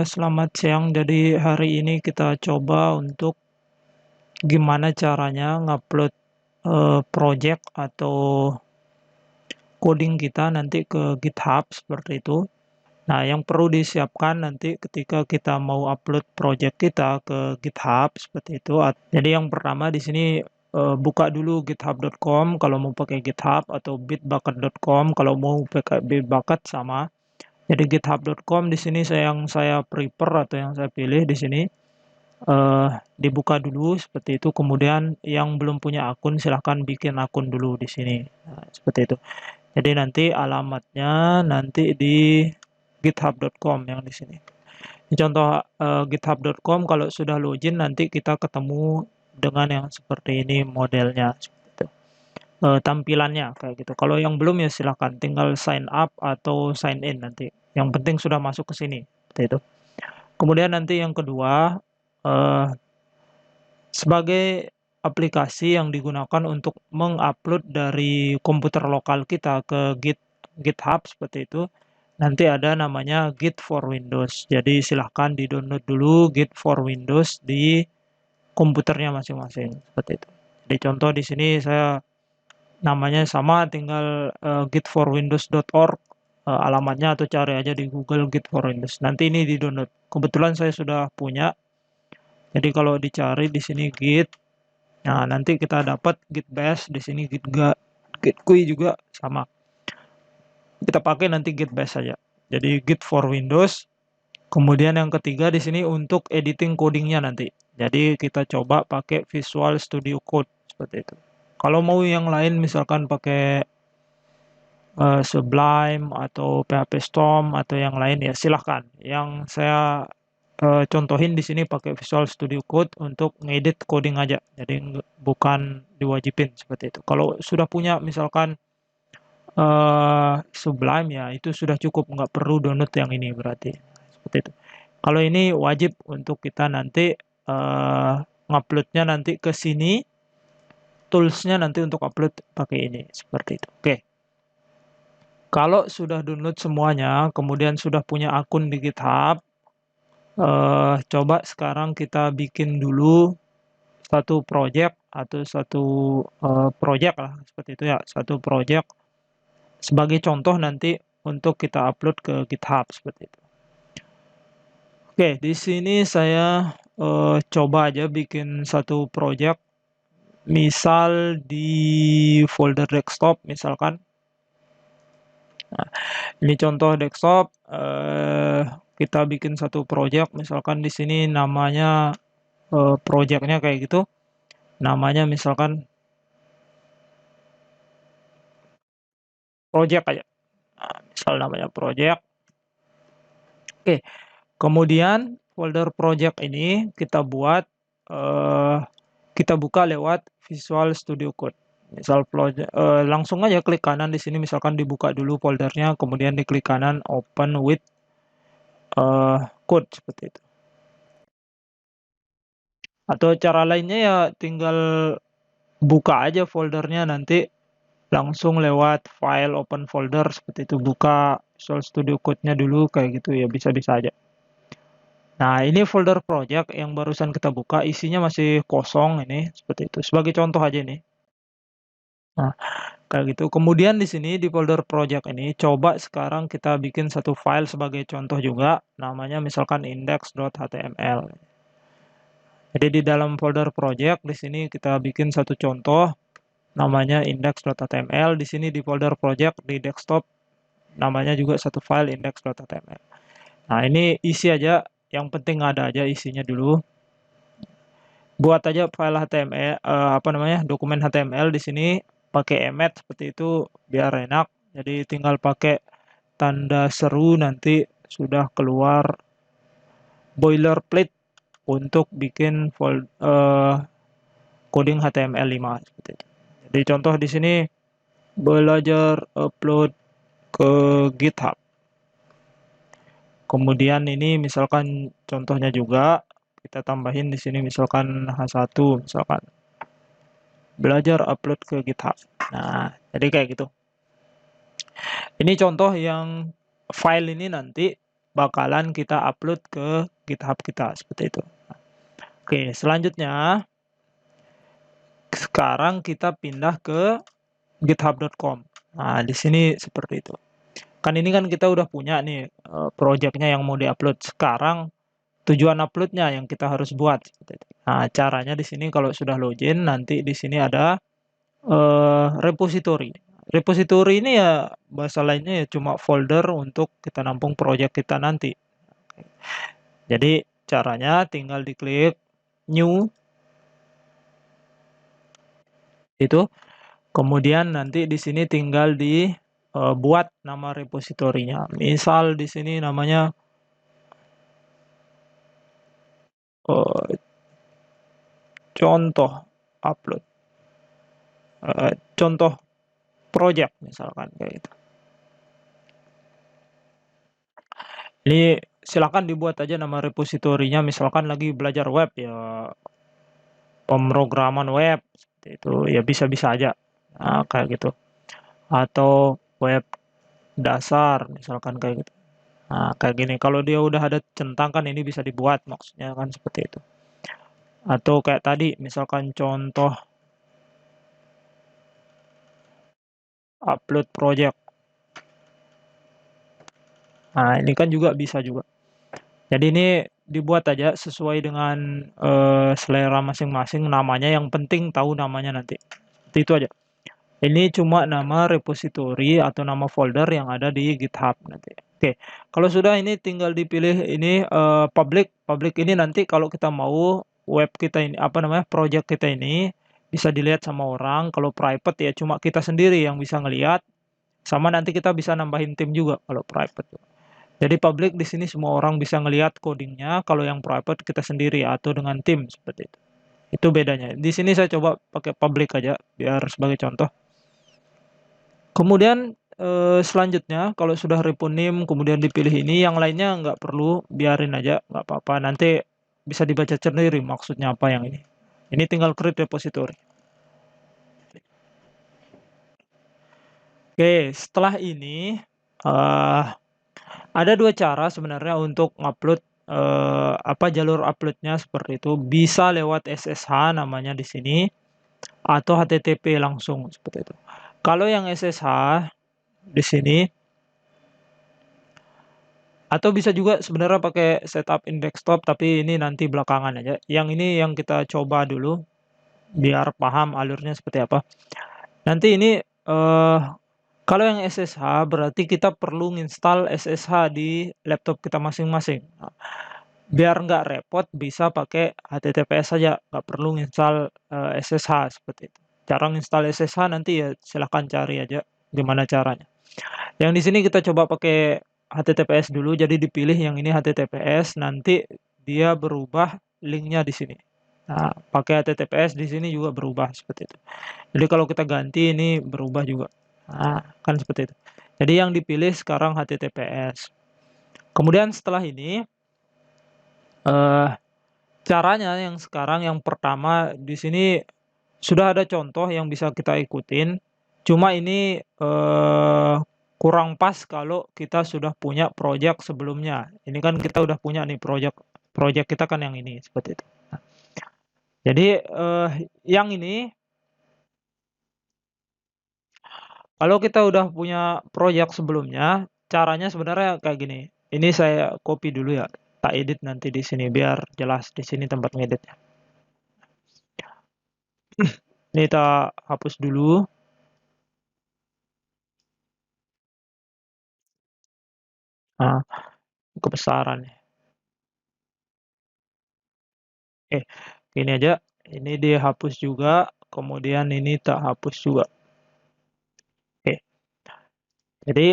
Selamat siang. Jadi hari ini kita coba untuk gimana caranya ngupload, project atau coding kita nanti ke GitHub seperti itu. Nah, yang perlu disiapkan nanti ketika kita mau upload project kita ke GitHub seperti itu. Jadi yang pertama di sini, buka dulu github.com kalau mau pakai GitHub atau bitbucket.com kalau mau pakai Bitbucket sama. Jadi github.com di sini yang saya prefer atau yang saya pilih di sini. Dibuka dulu seperti itu, kemudian yang belum punya akun silahkan bikin akun dulu di sini. Nah, seperti itu. Jadi nanti alamatnya nanti di github.com yang di sini. Ini contoh github.com kalau sudah login nanti kita ketemu dengan yang seperti ini modelnya seperti itu. Tampilannya kayak gitu. Kalau yang belum ya silahkan tinggal sign up atau sign in nanti. Yang penting sudah masuk ke sini seperti itu. Kemudian nanti yang kedua, eh, sebagai aplikasi yang digunakan untuk mengupload dari komputer lokal kita ke GitHub seperti itu, nanti ada namanya Git for Windows. Jadi silahkan di-download dulu Git for Windows di komputernya masing-masing seperti itu. Jadi contoh di sini saya namanya sama, tinggal gitforwindows.org alamatnya atau cari aja di Google Git for Windows. Nanti ini di-download. Kebetulan saya sudah punya. Jadi kalau dicari di sini Git. Nah, nanti kita dapat Git Bash di sini Git GUI juga sama. Kita pakai nanti Git Bash saja. Jadi Git for Windows. Kemudian yang ketiga di sini untuk editing codingnya nanti. Jadi kita coba pakai Visual Studio Code seperti itu. Kalau mau yang lain misalkan pakai Sublime atau PHP Storm atau yang lain ya silahkan. Yang saya contohin di sini pakai Visual Studio Code untuk ngedit coding aja. Jadi bukan diwajibin seperti itu. Kalau sudah punya misalkan Sublime ya itu sudah cukup, nggak perlu download yang ini berarti. Seperti itu. Kalau ini wajib untuk kita nanti nguploadnya nanti ke sini, toolsnya nanti untuk upload pakai ini seperti itu. Oke. Kalau sudah download semuanya, kemudian sudah punya akun di GitHub, coba sekarang kita bikin dulu satu project atau satu project lah seperti itu ya, satu project sebagai contoh nanti untuk kita upload ke GitHub seperti itu. Oke, di sini saya coba aja bikin satu project, misal di folder desktop misalkan. Nah, ini contoh desktop, kita bikin satu project, misalkan di sini namanya projectnya kayak gitu, namanya misalkan project aja. Nah, misal namanya project. Oke, kemudian folder project ini kita buat, kita buka lewat Visual Studio Code. Misal langsung aja klik kanan di sini, misalkan dibuka dulu foldernya, kemudian diklik kanan Open with Code seperti itu. Atau cara lainnya ya tinggal buka aja foldernya nanti langsung lewat file open folder seperti itu, buka Visual Studio Code-nya dulu kayak gitu ya, bisa-bisa aja. Nah, ini folder project yang barusan kita buka isinya masih kosong ini seperti itu. Sebagai contoh aja nih. Nah, kayak gitu. Kemudian di sini di folder project ini coba sekarang kita bikin satu file sebagai contoh juga, namanya misalkan index.html. Jadi di dalam folder project di sini kita bikin satu contoh namanya index.html. Di sini di folder project di desktop namanya juga satu file index.html. Nah, ini isi aja, yang penting ada aja isinya dulu. Buat aja file HTML, apa namanya, dokumen HTML di sini pakai emet seperti itu biar enak. Jadi tinggal pakai tanda seru nanti sudah keluar boilerplate untuk bikin coding HTML5 seperti itu. Jadi contoh di sini belajar upload ke GitHub. Kemudian ini misalkan contohnya juga kita tambahin di sini misalkan H1 misalkan belajar upload ke GitHub. Nah, jadi kayak gitu. Ini contoh yang file ini nanti bakalan kita upload ke GitHub kita, seperti itu. Oke, selanjutnya sekarang kita pindah ke github.com. Nah, di sini seperti itu. Kan ini kan kita udah punya nih projectnya yang mau diupload. Sekarang tujuan uploadnya yang kita harus buat. Nah, caranya di sini kalau sudah login, nanti di sini ada repository. Repository ini ya bahasa lainnya ya cuma folder untuk kita nampung project kita nanti. Jadi caranya tinggal diklik new itu, kemudian nanti di sini tinggal buat nama repositorinya. Misal di sini namanya contoh upload, contoh project misalkan kayak gitu. Ini silakan dibuat aja nama repositorinya, misalkan lagi belajar web ya, pemrograman web seperti itu ya, bisa-bisa aja. Nah, kayak gitu. Atau web dasar misalkan kayak gitu. Nah, kayak gini. Kalau dia udah ada centang kan ini bisa dibuat, maksudnya kan seperti itu. Atau kayak tadi misalkan contoh upload project. Nah, ini kan juga bisa juga. Jadi ini dibuat aja sesuai dengan selera masing-masing namanya, yang penting tahu namanya nanti. Seperti itu aja. Ini cuma nama repository atau nama folder yang ada di GitHub nanti. Oke, kalau sudah ini tinggal dipilih ini public. Public ini nanti kalau kita mau web kita ini, apa namanya, project kita ini bisa dilihat sama orang. Kalau private ya cuma kita sendiri yang bisa ngelihat. Sama nanti kita bisa nambahin tim juga kalau private. Jadi public di sini semua orang bisa ngelihat codingnya. Kalau yang private kita sendiri atau dengan tim seperti itu. Itu bedanya. Di sini saya coba pakai public aja biar sebagai contoh. Kemudian selanjutnya kalau sudah repo name kemudian dipilih ini, yang lainnya nggak perlu, biarin aja, nggak apa-apa. Nanti bisa dibaca sendiri maksudnya apa yang ini. Ini tinggal create repository. Oke, setelah ini ada dua cara sebenarnya untuk ngupload, apa, jalur uploadnya seperti itu. Bisa lewat SSH namanya di sini, atau HTTP langsung seperti itu. Kalau yang SSH di sini, atau bisa juga sebenarnya pakai setup in desktop, tapi ini nanti belakangan aja. Yang ini yang kita coba dulu biar paham alurnya seperti apa. Nanti ini kalau yang SSH berarti kita perlu install SSH di laptop kita masing-masing. Nah, biar nggak repot bisa pakai HTTPS saja, nggak perlu install SSH seperti itu. Cara install SSH nanti ya silahkan cari aja gimana caranya. Yang di sini kita coba pakai HTTPS dulu, jadi dipilih yang ini HTTPS, nanti dia berubah linknya di sini. Nah, pakai HTTPS di sini juga berubah seperti itu. Jadi kalau kita ganti ini berubah juga. Nah, kan seperti itu. Jadi yang dipilih sekarang HTTPS. Kemudian setelah ini caranya yang sekarang yang pertama di sini sudah ada contoh yang bisa kita ikutin. Cuma ini kurang pas kalau kita sudah punya project sebelumnya. Ini kan kita udah punya nih project kita kan yang ini seperti itu. Nah, jadi yang ini kalau kita udah punya project sebelumnya, caranya sebenarnya kayak gini. Ini saya copy dulu ya. Tak edit nanti di sini biar jelas di sini tempat ngeditnya. Ini kita hapus dulu. Nah, kebesaran. Gini aja. Ini dihapus juga. Kemudian ini tak hapus juga. Oke. Jadi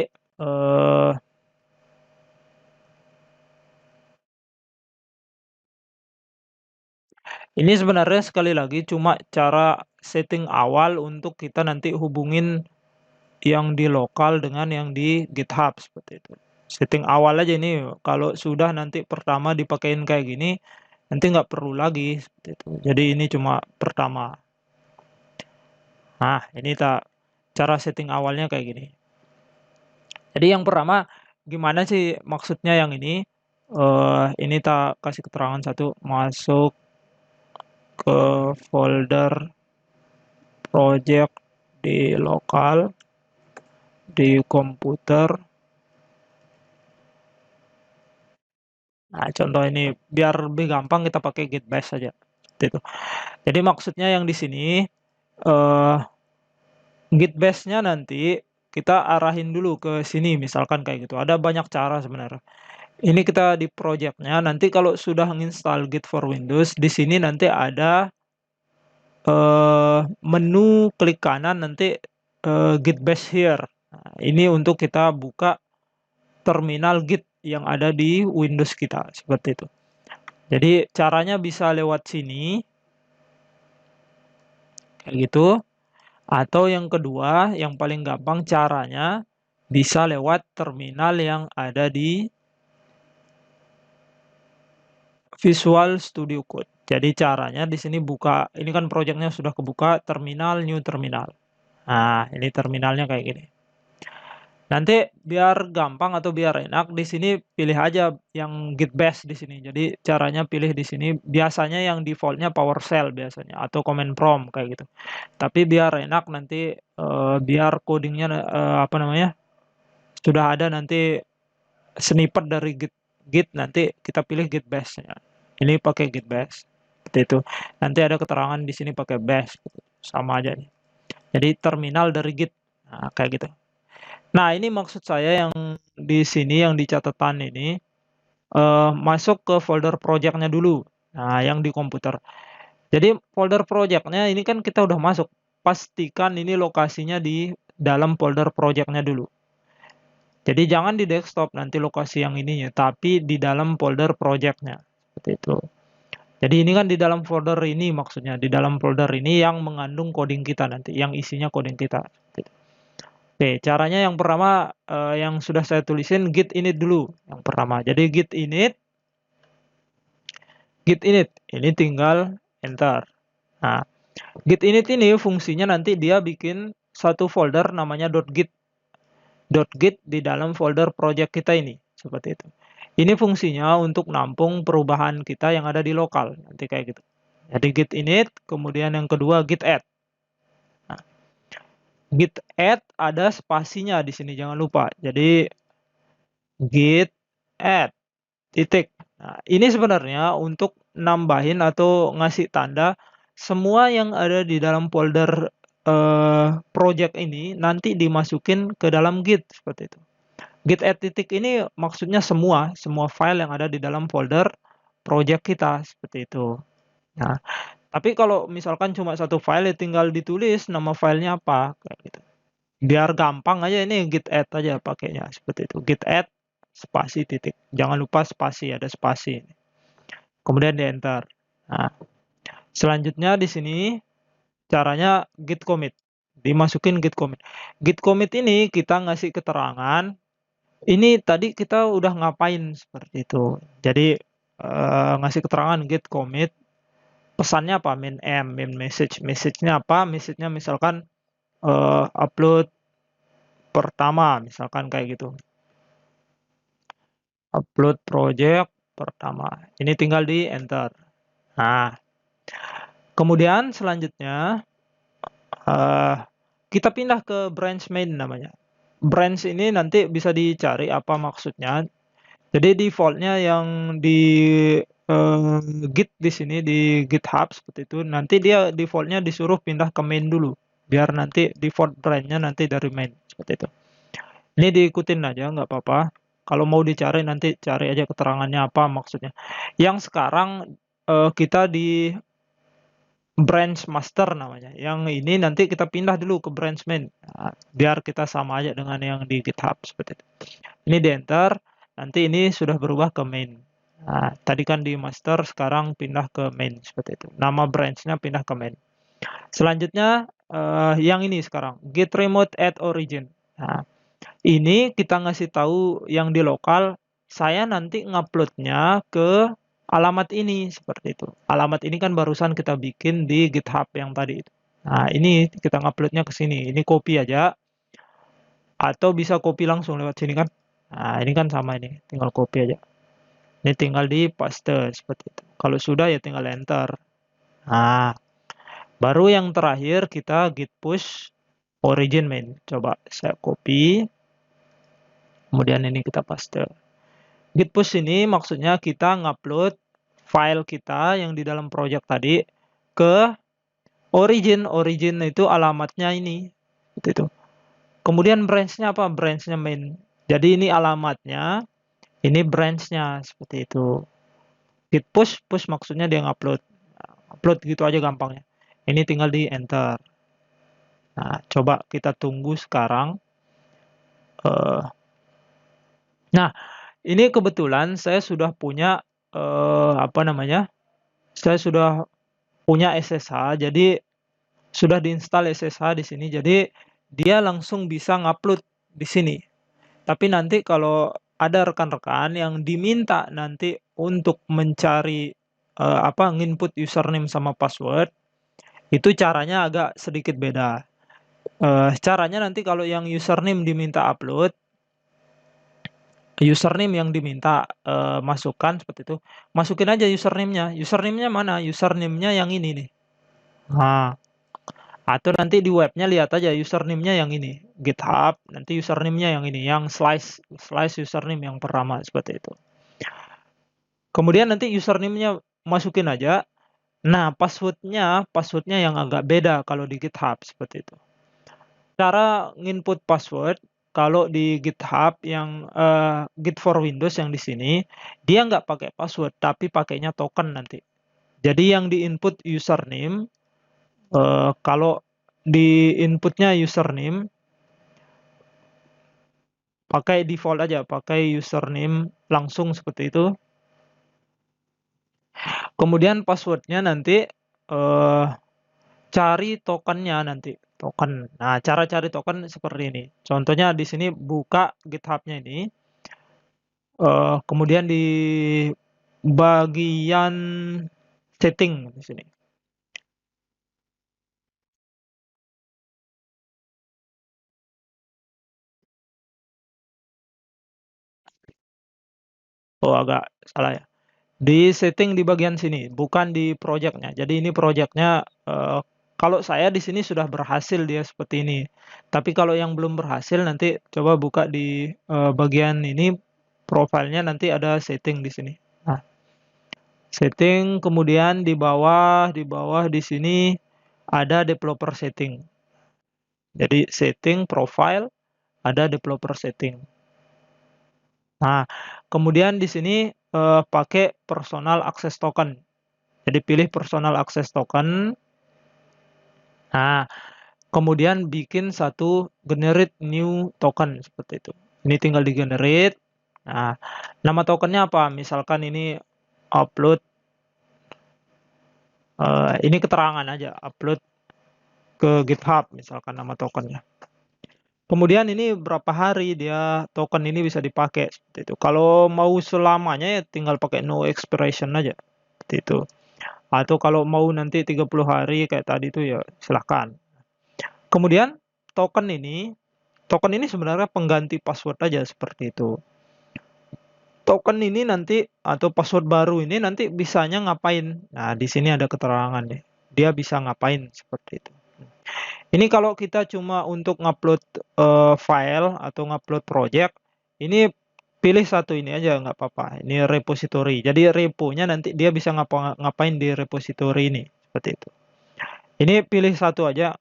ini sebenarnya sekali lagi cuma cara setting awal untuk kita nanti hubungin yang di lokal dengan yang di GitHub seperti itu. Setting awal aja ini, kalau sudah nanti pertama dipakein kayak gini, nanti nggak perlu lagi seperti itu. Jadi ini cuma pertama. Nah, ini cara setting awalnya kayak gini. Jadi yang pertama gimana sih maksudnya yang ini tak kasih keterangan satu, masuk ke folder project di lokal, di komputer. Nah, contoh ini biar lebih gampang kita pakai git bash saja. Seperti itu. Jadi maksudnya yang di sini eh, git bash-nya nanti kita arahin dulu ke sini, misalkan kayak gitu. Ada banyak cara sebenarnya. Ini kita di project-nya, nanti kalau sudah menginstal Git for Windows, di sini nanti ada menu klik kanan nanti Git Bash Here. Nah, ini untuk kita buka terminal Git yang ada di Windows kita, seperti itu. Jadi caranya bisa lewat sini, kayak gitu. Atau yang kedua, yang paling gampang caranya bisa lewat terminal yang ada di Visual Studio Code. Jadi caranya di sini buka, ini kan projectnya sudah kebuka, terminal, new terminal. Nah, ini terminalnya kayak gini. Nanti biar gampang atau biar enak, di sini pilih aja yang Git Bash di sini. Jadi caranya pilih di sini, biasanya yang defaultnya PowerShell biasanya, atau Command Prompt kayak gitu. Tapi biar enak nanti, biar codingnya apa namanya, sudah ada nanti snippet dari Git nanti kita pilih Git Bash. Ya. Ini pakai Git Bash. Seperti itu. Nanti ada keterangan di sini pakai Bash. Gitu. Sama aja nih. Jadi terminal dari Git. Nah, kayak gitu. Nah, ini maksud saya yang di sini yang di catatan ini masuk ke folder project-nya dulu. Nah, yang di komputer. Jadi folder project-nya ini kan kita udah masuk. Pastikan ini lokasinya di dalam folder project-nya dulu. Jadi jangan di desktop nanti lokasi yang ininya, tapi di dalam folder project-nya. Seperti itu. Jadi ini kan di dalam folder ini maksudnya, di dalam folder ini yang mengandung coding kita nanti, yang isinya coding kita. Oke, caranya yang pertama yang sudah saya tulisin git init dulu yang pertama. Jadi git init, ini tinggal enter. Nah, git init ini fungsinya nanti dia bikin satu folder namanya .git. .git di dalam folder project kita ini, seperti itu. Ini fungsinya untuk nampung perubahan kita yang ada di lokal, nanti kayak gitu. Jadi git init, kemudian yang kedua git add. Nah, git add ada spasinya di sini, jangan lupa. Jadi git add titik. Nah, ini sebenarnya untuk nambahin atau ngasih tanda semua yang ada di dalam folder project ini nanti dimasukin ke dalam Git seperti itu. Git add titik ini maksudnya semua file yang ada di dalam folder project kita seperti itu. Nah, tapi kalau misalkan cuma satu file ya tinggal ditulis nama filenya apa kayak gitu. Biar gampang aja ini git add aja pakainya seperti itu. Git add spasi titik. Jangan lupa spasi, ada spasi. Kemudian di enter. Nah, selanjutnya di sini caranya git commit. Dimasukin git commit. Git commit ini kita ngasih keterangan. Ini tadi kita udah ngapain seperti itu. Jadi ngasih keterangan git commit. Pesannya apa? Min m, min message. Message-nya apa? Message-nya misalkan upload pertama, misalkan kayak gitu. Upload project pertama. Ini tinggal di enter. Nah, kemudian selanjutnya kita pindah ke branch main namanya. Branch ini nanti bisa dicari apa maksudnya. Jadi defaultnya yang di Git di sini di GitHub seperti itu. Nanti dia defaultnya disuruh pindah ke main dulu, biar nanti default branch-nya nanti dari main seperti itu. Ini diikutin aja nggak apa-apa. Kalau mau dicari nanti cari aja keterangannya apa maksudnya. Yang sekarang kita di branch master namanya. Yang ini nanti kita pindah dulu ke branch main. Nah, biar kita sama aja dengan yang di GitHub seperti itu. Ini di enter. Nanti ini sudah berubah ke main. Nah, tadi kan di master, sekarang pindah ke main seperti itu. Nama branch-nya pindah ke main. Selanjutnya yang ini sekarang git remote add origin. Nah, ini kita ngasih tahu yang di lokal, saya nanti nguploadnya ke alamat ini seperti itu. Alamat ini kan barusan kita bikin di GitHub yang tadi itu. Nah, ini kita nguploadnya ke sini. Ini copy aja. Atau bisa copy langsung lewat sini kan. Nah, ini kan sama ini, tinggal copy aja. Ini tinggal di paste seperti itu. Kalau sudah ya tinggal enter. Nah, baru yang terakhir kita git push origin main. Coba saya copy, kemudian ini kita paste. Git push ini maksudnya kita ngupload file kita yang di dalam project tadi ke origin. Origin itu alamatnya ini. Seperti itu. Kemudian branch-nya apa? Branch-nya main. Jadi ini alamatnya, ini branch-nya seperti itu. Git push, push maksudnya dia ngupload. Upload gitu aja gampangnya. Ini tinggal di enter. Nah, coba kita tunggu sekarang. Nah, ini kebetulan saya sudah punya apa namanya? Saya sudah punya SSH, jadi sudah diinstal SSH di sini. Jadi dia langsung bisa ngupload di sini. Tapi nanti kalau ada rekan-rekan yang diminta nanti untuk mencari apa nginput username sama password, itu caranya agak sedikit beda. Caranya nanti kalau yang username diminta upload, username yang diminta masukkan seperti itu, masukin aja username-nya. Username-nya mana? Username-nya yang ini nih. Nah, atau nanti di webnya lihat aja username-nya yang ini, GitHub, nanti username-nya yang ini, yang slice username yang pertama seperti itu. Kemudian nanti username-nya masukin aja. Nah, password-nya yang agak beda kalau di GitHub seperti itu. Cara nginput password kalau di GitHub yang Git for Windows yang di sini, dia nggak pakai password, tapi pakainya token nanti. Jadi yang di input username, kalau di inputnya username, pakai default aja, pakai username langsung seperti itu. Kemudian passwordnya nanti cari tokennya nanti, token. Nah, cara cari token seperti ini. Contohnya di sini buka GitHub-nya ini, kemudian di bagian setting di sini. Oh, agak salah ya. Di setting di bagian sini, bukan di project-nya. Jadi ini project-nya, kalau saya di sini sudah berhasil dia seperti ini. Tapi kalau yang belum berhasil nanti coba buka di bagian ini, profilnya nanti ada setting di sini. Nah, setting, kemudian di bawah di sini ada developer setting. Jadi setting, profile, ada developer setting. Nah, kemudian di sini pakai personal access token. Jadi pilih personal access token. Nah, kemudian bikin satu generate new token seperti itu. Ini tinggal di generate. Nah, nama tokennya apa? Misalkan ini upload, ini keterangan aja, upload ke GitHub misalkan nama tokennya. Kemudian ini berapa hari dia token ini bisa dipakai seperti itu. Kalau mau selamanya ya tinggal pakai no expiration aja. Seperti itu. Atau kalau mau nanti 30 hari kayak tadi itu ya silahkan. Kemudian token ini sebenarnya pengganti password aja seperti itu. Token ini nanti atau password baru ini nanti bisanya ngapain? Nah, di sini ada keterangan deh. Dia bisa ngapain seperti itu. Ini kalau kita cuma untuk ngupload file atau ngupload project, ini pilih satu ini aja nggak apa-apa. Ini repository. Jadi repo-nya nanti dia bisa ngapain di repository ini seperti itu. Ini pilih satu aja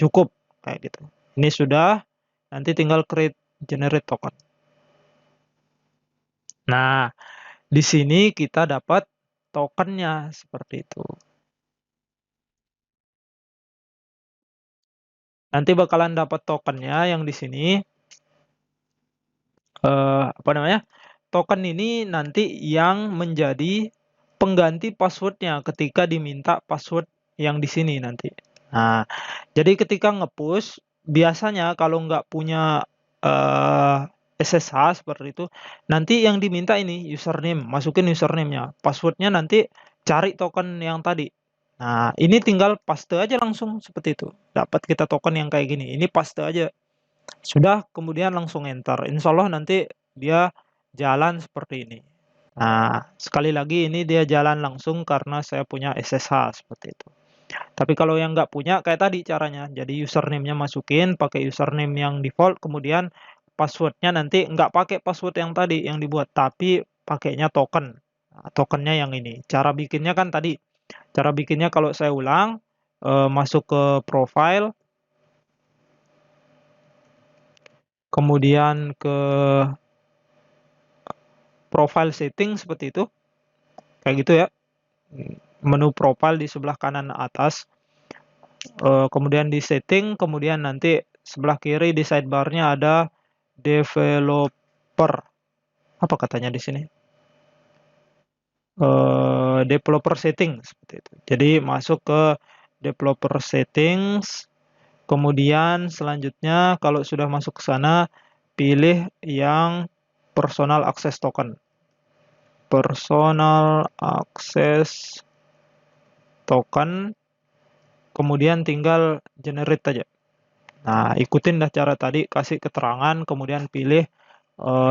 cukup kayak gitu. Ini sudah, nanti tinggal create generate token. Nah, di sini kita dapat tokennya seperti itu. Nanti bakalan dapat tokennya yang di sini. Apa namanya? Token ini nanti yang menjadi pengganti passwordnya ketika diminta password yang di sini nanti. Nah, jadi ketika nge-push, biasanya kalau nggak punya SSH seperti itu, nanti yang diminta ini username, masukin username-nya. Password-nya nanti cari token yang tadi. Nah, ini tinggal paste aja langsung seperti itu. Dapat kita token yang kayak gini. Ini paste aja. Sudah, kemudian langsung enter. Insya Allah nanti dia jalan seperti ini. Nah, sekali lagi ini dia jalan langsung karena saya punya SSH seperti itu. Tapi kalau yang nggak punya kayak tadi caranya. Jadi username-nya masukin pakai username yang default, kemudian password-nya nanti nggak pakai password yang tadi yang dibuat, tapi pakainya token. Nah, tokennya yang ini. Cara bikinnya kan tadi. Cara bikinnya kalau saya ulang, masuk ke profile, kemudian ke profile setting seperti itu. Kayak gitu ya. Menu profile di sebelah kanan atas. Kemudian di setting, kemudian nanti sebelah kiri di sidebar-nya ada developer. Apa katanya di sini? Developer setting seperti itu. Jadi masuk ke developer settings, kemudian selanjutnya kalau sudah masuk ke sana, pilih yang personal access token. Personal access token, kemudian tinggal generate aja. Nah, ikutin dah cara tadi, kasih keterangan, kemudian pilih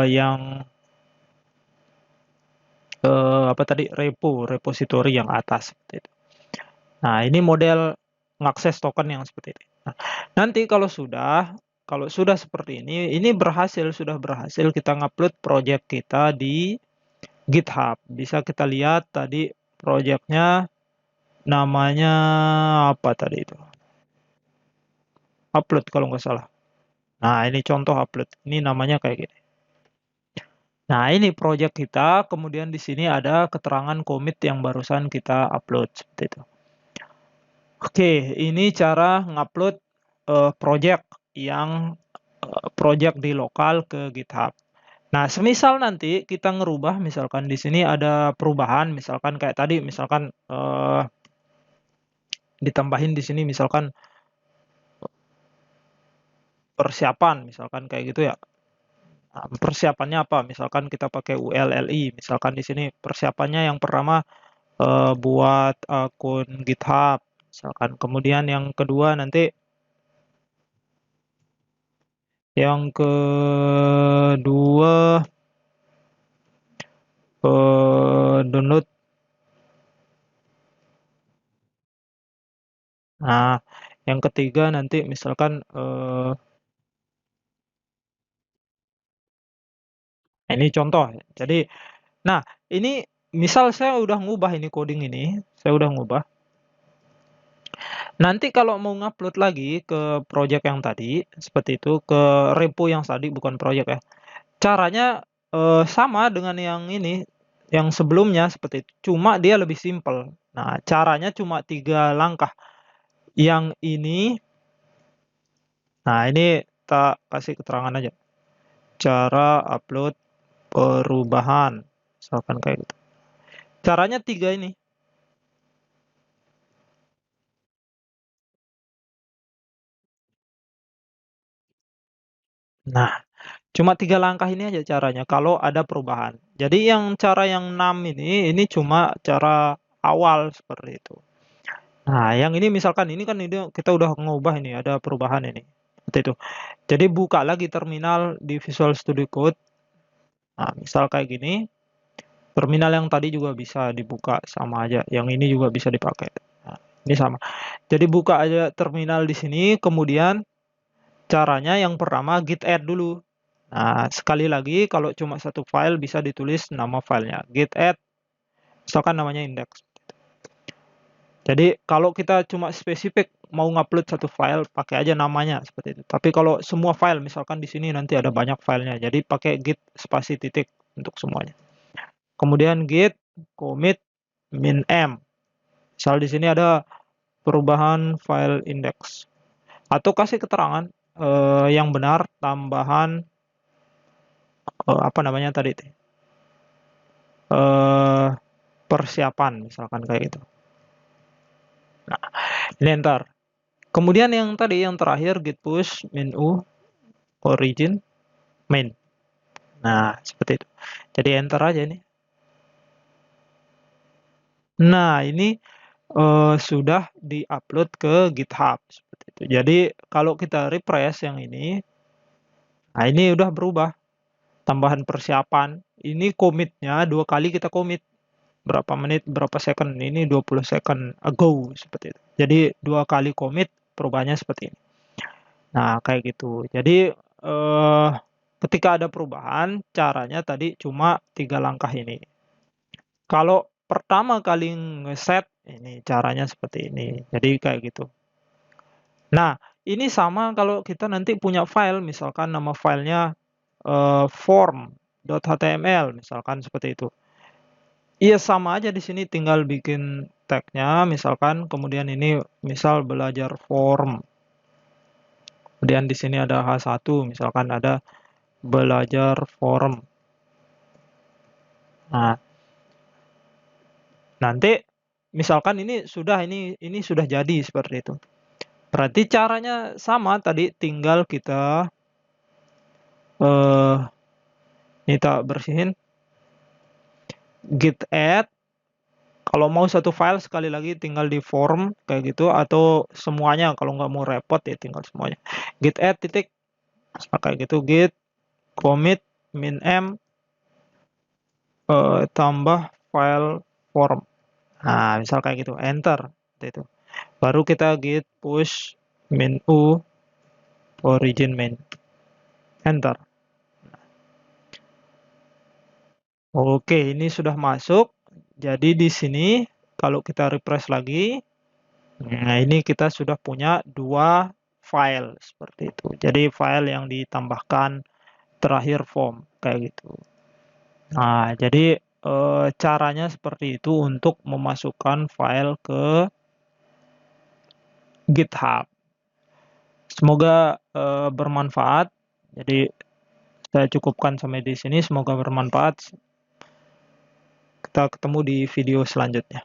yang apa tadi, repository yang atas seperti itu. Nah, ini model mengakses token yang seperti ini. Nah, nanti kalau sudah seperti ini sudah berhasil kita ngupload project kita di GitHub. Bisa kita lihat tadi projectnya namanya apa tadi itu? Upload kalau nggak salah. Nah, ini contoh upload. Ini namanya kayak gini. Nah, ini project kita, kemudian di sini ada keterangan commit yang barusan kita upload seperti itu. Oke, ini cara ngupload project project di lokal ke GitHub. Nah, semisal nanti kita ngerubah, misalkan di sini ada perubahan, misalkan kayak tadi, misalkan ditambahin di sini, misalkan persiapan, misalkan kayak gitu ya. Nah, persiapannya apa? Misalkan kita pakai ULLI, misalkan di sini persiapannya yang pertama buat akun GitHub, misalkan. Kemudian yang kedua nanti yang kedua download. Nah, yang ketiga nanti misalkan ini contoh. Jadi, nah ini misal saya udah ngubah ini coding ini, saya udah ngubah. Nanti kalau mau ngupload lagi ke project yang tadi, seperti itu, ke repo yang tadi, bukan project ya. Caranya sama dengan yang ini, yang sebelumnya seperti itu, cuma dia lebih simpel. Nah, caranya cuma 3 langkah. Yang ini, nah ini tak kasih keterangan aja. Cara upload perubahan, misalkan kayak gitu. Caranya 3 ini. Nah, cuma 3 langkah ini aja caranya kalau ada perubahan. Jadi yang cara yang 6 ini cuma cara awal seperti itu. Nah, yang ini misalkan ini kan ini kita udah ngubah ini, ada perubahan ini. Seperti itu. Jadi buka lagi terminal di Visual Studio Code. Nah, misal kayak gini. Terminal yang tadi juga bisa dibuka sama aja. Yang ini juga bisa dipakai. Nah, ini sama. Jadi buka aja terminal di sini, kemudian caranya yang pertama git add dulu. Nah, sekali lagi kalau cuma satu file bisa ditulis nama filenya. Git add, misalkan namanya index. Jadi kalau kita cuma spesifik mau ngupload satu file, pakai aja namanya seperti itu. Tapi kalau semua file, misalkan di sini nanti ada banyak filenya, jadi pakai git spasi titik untuk semuanya. Kemudian git commit min m. Misal di sini ada perubahan file index. Atau kasih keterangan yang benar tambahan apa namanya tadi? Persiapan misalkan kayak gitu. Nah, ini enter. Kemudian yang tadi yang terakhir git push min u origin main. Nah, seperti itu. Jadi enter aja nih. Nah, ini sudah di-upload ke GitHub seperti itu. Jadi kalau kita refresh yang ini, nah ini udah berubah. tambahan persiapan. Ini commit-nya 2 kali kita commit. Berapa menit, berapa second, ini 20 second ago, seperti itu. Jadi 2 kali commit, perubahannya seperti ini. Nah, kayak gitu. Jadi, ketika ada perubahan, caranya tadi cuma 3 langkah ini. Kalau pertama kali ngeset, ini caranya seperti ini. Jadi kayak gitu. Nah, ini sama kalau kita nanti punya file, misalkan nama filenya, form.html, misalkan seperti itu. Iya, sama aja di sini tinggal bikin tag-nya, misalkan, kemudian ini misal belajar form. Kemudian di sini ada H1, misalkan ada belajar form. Nah, nanti misalkan ini sudah jadi seperti itu. Berarti caranya sama tadi, tinggal kita ini kita bersihin git add. Kalau mau satu file sekali lagi tinggal di form kayak gitu, atau semuanya kalau nggak mau repot ya tinggal semuanya. Git add titik kayak gitu, git commit min m tambah file form. Nah, misal kayak gitu, enter itu. Baru kita git push min u origin main. Enter. Oke, ini sudah masuk. Jadi di sini kalau kita refresh lagi, nah ini kita sudah punya 2 file seperti itu. Jadi file yang ditambahkan terakhir form kayak gitu. Nah, jadi caranya seperti itu untuk memasukkan file ke GitHub. Semoga bermanfaat. Jadi saya cukupkan sampai di sini. Semoga bermanfaat. Kita ketemu di video selanjutnya.